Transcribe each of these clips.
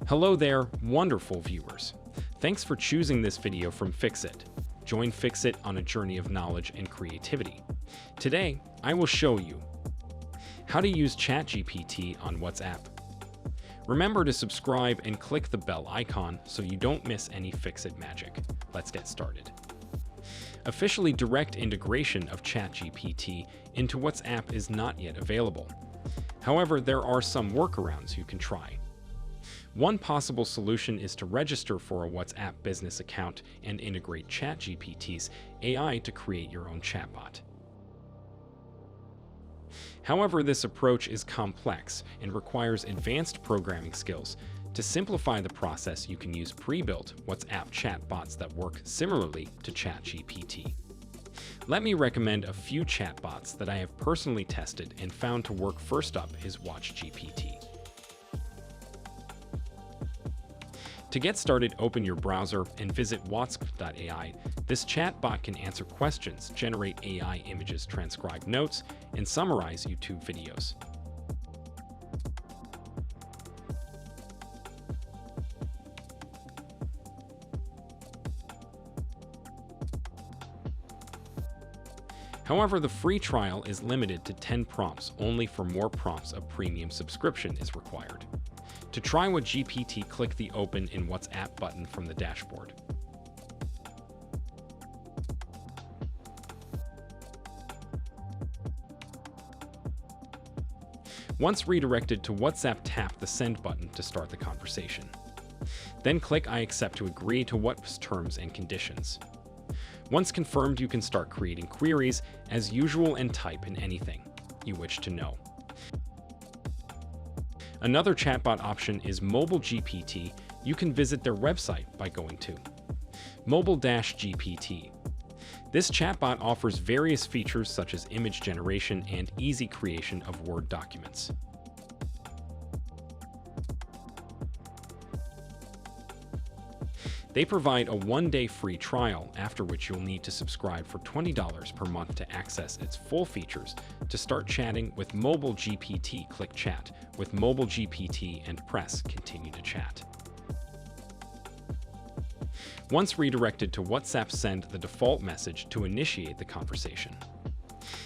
Hello there, wonderful viewers. Thanks for choosing this video from Fixit. Join Fixit on a journey of knowledge and creativity. Today, I will show you how to use ChatGPT on WhatsApp. Remember to subscribe and click the bell icon so you don't miss any Fixit magic. Let's get started. Officially direct integration of ChatGPT into WhatsApp is not yet available. However, there are some workarounds you can try. One possible solution is to register for a WhatsApp business account and integrate ChatGPT's AI to create your own chatbot. However, this approach is complex and requires advanced programming skills. To simplify the process, you can use pre-built WhatsApp chatbots that work similarly to ChatGPT. Let me recommend a few chatbots that I have personally tested and found to work. First up is WatchGPT. To get started, open your browser and visit javascript.ai. This chatbot can answer questions, generate AI images, transcribe notes, and summarize YouTube videos. However, the free trial is limited to 10 prompts. Only for more prompts, a premium subscription is required. To try WatchGPT, click the Open in WhatsApp button from the dashboard. Once redirected to WhatsApp, tap the Send button to start the conversation. Then click I accept to agree to WhatsApp's terms and conditions. Once confirmed, you can start creating queries as usual and type in anything you wish to know. Another chatbot option is MobileGPT. You can visit their website by going to mobile-GPT. This chatbot offers various features such as image generation and easy creation of Word documents. They provide a one-day free trial, after which you'll need to subscribe for $20 per month to access its full features. To start chatting with MobileGPT, click Chat with MobileGPT and press Continue to Chat. Once redirected to WhatsApp, send the default message to initiate the conversation.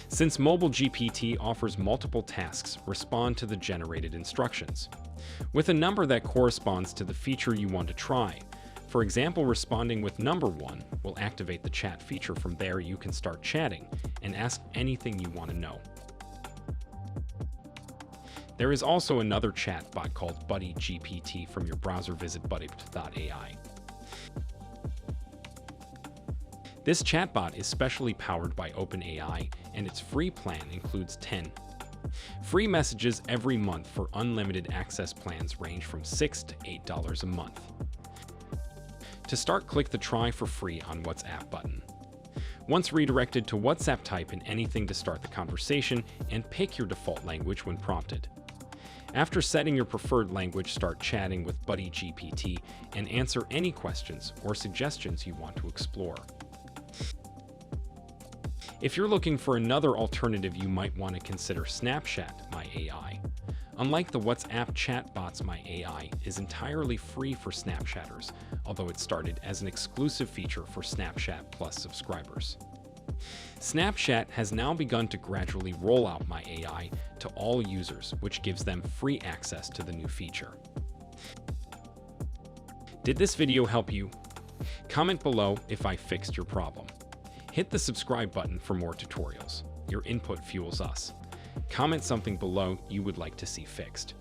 Since MobileGPT offers multiple tasks, respond to the generated instructions with a number that corresponds to the feature you want to try. For example, responding with number 1 will activate the chat feature. From there, you can start chatting and ask anything you want to know. There is also another chatbot called BuddyGPT. From your browser, visit buddy.ai. This chatbot is specially powered by OpenAI, and its free plan includes 10 free messages every month. For unlimited access, plans range from $6 to $8 a month. To start, click the Try for Free on WhatsApp button. Once redirected to WhatsApp, type in anything to start the conversation and pick your default language when prompted. After setting your preferred language, start chatting with BuddyGPT and answer any questions or suggestions you want to explore. If you're looking for another alternative, you might want to consider Snapchat My AI. Unlike the WhatsApp chatbots, My AI is entirely free for Snapchatters, although it started as an exclusive feature for Snapchat Plus subscribers. Snapchat has now begun to gradually roll out My AI to all users, which gives them free access to the new feature. Did this video help you? Comment below if I fixed your problem. Hit the subscribe button for more tutorials. Your input fuels us. Comment something below you would like to see fixed.